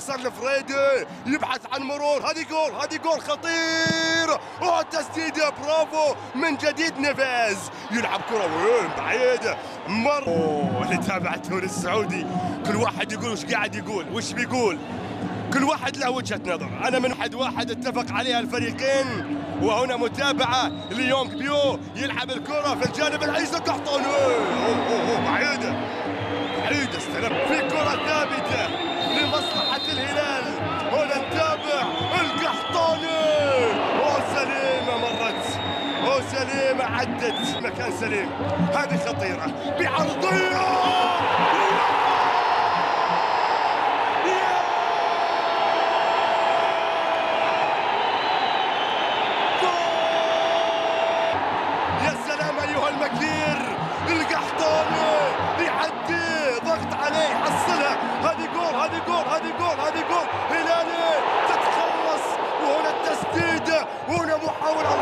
صار الفريدي يبحث عن مرور. هذه جول، هذه جول خطير. تسديده برافو من جديد. نيفيز يلعب كره وين بعيده اللي تابع الدوري السعودي كل واحد يقول وش قاعد يقول وش بيقول. كل واحد له وجهة نظر. أنا من واحد اتفق عليها الفريقين. وهنا متابعة ليونغ بيو يلعب الكرة في الجانب الأيسر. قحطاني بعيدة بعيدة استلم في كرة ثابتة لمصلحة الهلال. هنا نتابع القحطاني سليمة مرت سليمة عدت مكان سليم. هذه خطيرة بعرضية. المكير القحطاني يعدي ضغط عليه يحصلها. هذه جول هذه جول هذه جول هذه جول هلالي تتخلص. وهنا التسديده وهنا محاولة